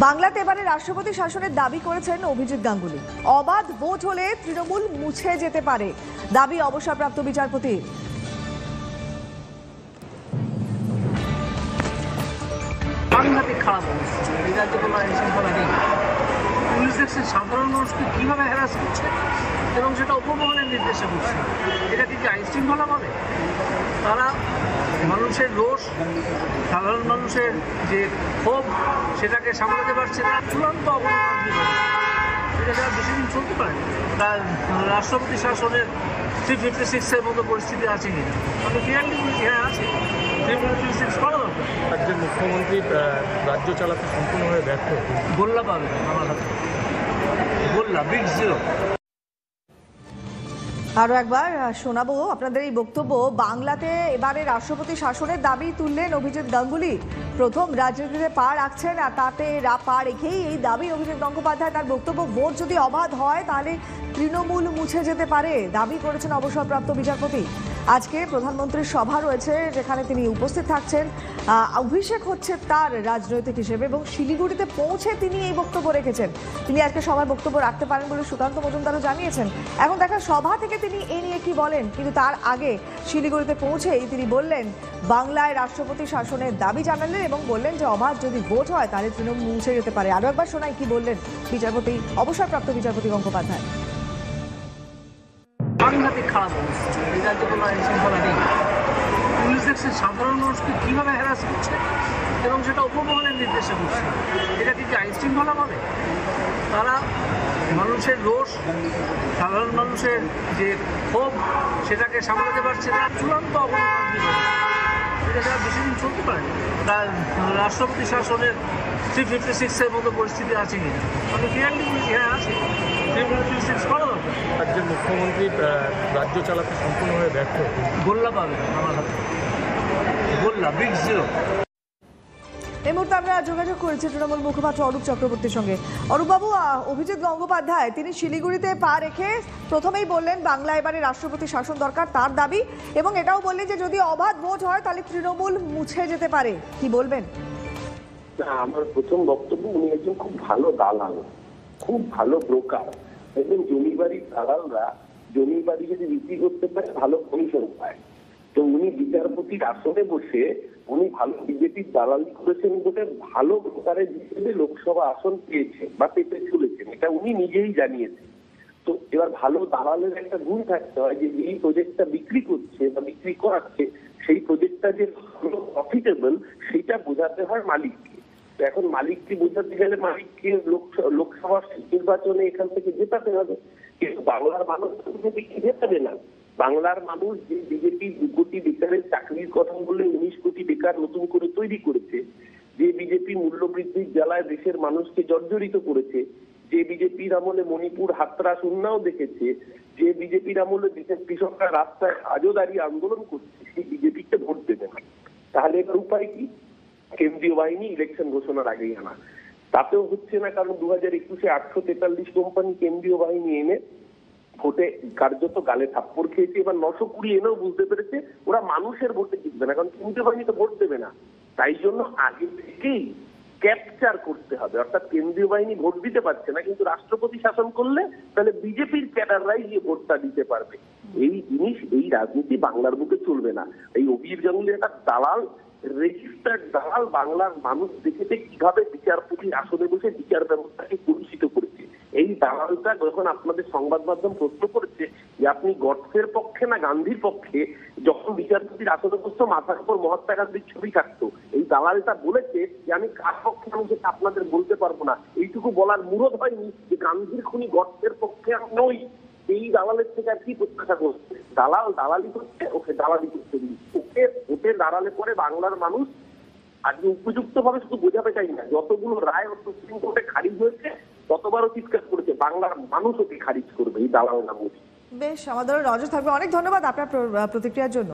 বাংলাতে এবারে রাষ্ট্রপতি শাসনের দাবি করেছেন অভিজিৎ গাঙ্গুলি। অবাধ ভোট হলে তৃণমূল মুছে যেতে পারে, দাবি অবসরপ্রাপ্ত বিচারপতি। সাংঘাতিক খারাপ অবস্থা, এই রাজ্যে কোনো আইন শৃঙ্খলা নেই। পুলিশ দেখছে সাধারণ মানুষকে কীভাবে হ্যারাস করছে এবং সেটা উপমহলের নির্দেশে করছে। এটা কি আইন শৃঙ্খলা বলে? তারা মানুষের রোষ, সাধারণ মানুষের যে ক্ষোভ, সেটাকে সামলাতে পারছে না। চূড়ান্ত অবনতি এটা যারা বেশি দিন চলতে পারে। তার রাষ্ট্রপতি শাসনের 356-এর মতো পরিস্থিতি আছে কিনা আমি ক্লিয়ারলি বলছি, হ্যাঁ আছে। 356 করা দরকার। রাজ্যের মুখ্যমন্ত্রী রাজ্য চালাতে সম্পূর্ণভাবে ব্যর্থ। গোল্লা পাবে আমার হাতে, গোল্লা বিগ জিরো। আরো একবার শোনাবো আপনাদের এই বক্তব্য। বাংলাতে এবারে রাষ্ট্রপতি শাসনের দাবি তুললেন অভিজিৎ গাঙ্গুলি। প্রথম রাজনীতিতে পা রাখছেন, আর তাতে পা রেখেই এই দাবি অভিজিৎ গঙ্গোপাধ্যায়। তার বক্তব্য, ভোট যদি অবাধ হয় তাহলে তৃণমূল মুছে যেতে পারে, দাবি করেছেন অবসরপ্রাপ্ত বিচারপতি। আজকে প্রধানমন্ত্রীর সভা রয়েছে, যেখানে তিনি উপস্থিত থাকছেন। অভিষেক হচ্ছে তার রাজনৈতিক হিসেবে, এবং শিলিগুড়িতে পৌঁছে তিনি এই বক্তব্য রেখেছেন। তিনি আজকে সভায় বক্তব্য রাখতে পারেন বলে সুকান্ত মজুমদারও জানিয়েছেন। এখন দেখা সভা থেকে তিনি এ নিয়ে কি বলেন, কিন্তু তার আগে শিলিগুড়িতে পৌঁছেই তিনি বললেন, বাংলায় রাষ্ট্রপতি শাসনের দাবি জানালেন এবং বললেন যে অবাধ যদি ভোট হয় তাহলে তৃণমূল মুছে যেতে পারে। আরো একবার শোনাই কি বললেন বিচারপতি, অবসরপ্রাপ্ত বিচারপতি গঙ্গোপাধ্যায়। সাংঘাতিক খারাপ অবস্থা, এই রাজ্যে কোনো আইন শৃঙ্খলা নেই। পুলিশ দেখছে সাধারণ মানুষকে কীভাবে হ্যারাস করছে এবং সেটা উপমহলের নির্দেশে করছে। এটা কি আইন শৃঙ্খলা বলে? তারা মানুষের রোষ, সাধারণ মানুষের যে ক্ষোভ, সেটাকে সামলাতে পারছে না। চূড়ান্ত অবনতি এটা যারা বেশি দিন চলতে পারে। তার রাষ্ট্রপতি শাসনের 356-এর মতো পরিস্থিতি আছে কিনা আমি ক্লিয়ারলি বলছি, হ্যাঁ আছে। 356 করা দরকার। রাজ্যের মুখ্যমন্ত্রী রাজ্য চালাতে সম্পূর্ণভাবে ব্যর্থ। গোল্লা পাবে আমার হাতে, গোল্লা বিগ জিরো। এই মুহূর্তে আমরা যোগাযোগ করেছি তৃণমূল মুখপাত্র অরূপ চক্রবর্তীর সঙ্গে। অরূপবাবু, অভিজিৎ গঙ্গোপাধ্যায় তিনি শিলিগুড়িতে পা রেখে প্রথমেই বললেন বাংলা এবারে রাষ্ট্রপতি শাসন দরকার, তার দাবি, এবং এটাও বললেন যে যদি অবাধ ভোট হয় তাহলে তৃণমূল মুছে যেতে পারে। কি বলবেন? আমার প্রথম বক্তব্য, উনি একজন খুব ভালো দালাল, খুব ভালো ব্রোকার। একজন জমি বাড়ির দালালরা জমি বাড়ি যদি বিক্রি করতে পারে ভালো কমিশন পায়। তো উনি বিচারপতির আসনে বসে উনি ভালো বিজেপির দালালি করেছেন বলে ভালো ব্রোকারের হিসেবে লোকসভা আসন পেয়েছেন বা পেতে চলেছেন, এটা উনি নিজেই জানিয়েছেন। তো এবার ভালো দালালের একটা গুণ থাকতে হয় যে এই প্রজেক্টটা বিক্রি করছে বা বিক্রি করাচ্ছে, সেই প্রজেক্টটা যে প্রফিটেবল সেইটা বোঝাতে হয় মালিককে। তো এখন মালিককে বোঝাতে গেলে মালিককে লোকসভা নির্বাচনে এখান থেকে জেতাতে হবে, কিন্তু বাংলার মানুষ বিজেপিকে জেতাবে না। বাংলার মানুষ যে বিজেপি 2 কোটি বেকারের চাকরির কথা বলে 19 কোটি বেকার নতুন করে তৈরি করেছে, যে বিজেপি মূল্যবৃদ্ধির জ্বালায় দেশের মানুষকে জর্জরিত করেছে, যে বিজেপির আমলে মণিপুর হাতরাস উন্নাও দেখেছে, যে বিজেপির আমলে দেশের কৃষকরা রাস্তায় আজও দাঁড়িয়ে আন্দোলন করছে, সেই বিজেপিকে ভোট দেবে না। তাহলে এবার উপায় কি? কেন্দ্রীয় বাহিনী ইলেকশন ঘোষণার আগেই আনা। তাতেও হচ্ছে না, কারণ 2021-এ 843 কোম্পানি কেন্দ্রীয় বাহিনী এনে ভোটে কার্যত গালে থাপ্পড় খেয়েছে। এবার 920 এনেও বুঝতে পেরেছে ওরা মানুষের ভোটে জিতবে না, কারণ কেন্দ্রীয় বাহিনী তো ভোট দেবে না। তাই জন্য আগে থেকেই ক্যাপচার করতে হবে, অর্থাৎ কেন্দ্রীয় বাহিনী ভোট দিতে পারছে না, কিন্তু রাষ্ট্রপতি শাসন করলে তাহলে বিজেপির ক্যাডাররাই গিয়ে ভোটটা দিতে পারবে। এই জিনিস, এই রাজনীতি বাংলার বুকে চলবে না। এই অভিজিৎ গাঙ্গুলি একটা দালাল, রেজিস্টার্ড দালাল। বাংলার মানুষ দেখেছে কিভাবে বিচারপতির আসনে বসে বিচার ব্যবস্থাকে কলুষিত করেছে। এই দালালটা যখন আপনাদের সংবাদ মাধ্যম প্রশ্ন করেছে যে আপনি গডসের পক্ষে না গান্ধীর পক্ষে, যখন বিচারপতির আসনে বসতো মাথার উপর মহাত্মা গান্ধীর ছবি থাকতো, এই দালালটা বলেছে যে আমি কার পক্ষে, আমি সেটা আপনাদের বলতে পারবো না। এইটুকু বলার মুরদ হয়নি যে গান্ধীর খুনি গডসের পক্ষে আমি নই। এই দালালের থেকে আর কি প্রত্যাশা করছে? দালাল দালালি করছে, ওকে দালালি করতে দিন। ওকে ভোটে দাঁড়ালে পরে বাংলার মানুষ আজকে উপযুক্ত ভাবে শুধু বোঝাতে চাই না, যতগুলো রায় সুপ্রিম কোর্টে খারিজ হয়েছে ততবারও চিৎকার করেছে বাংলার মানুষ ওকে খারিজ করবে এই দালাল নাম। বেশ, আমাদেরও নজর থাকবে। অনেক ধন্যবাদ আপনার প্রতিক্রিয়ার জন্য।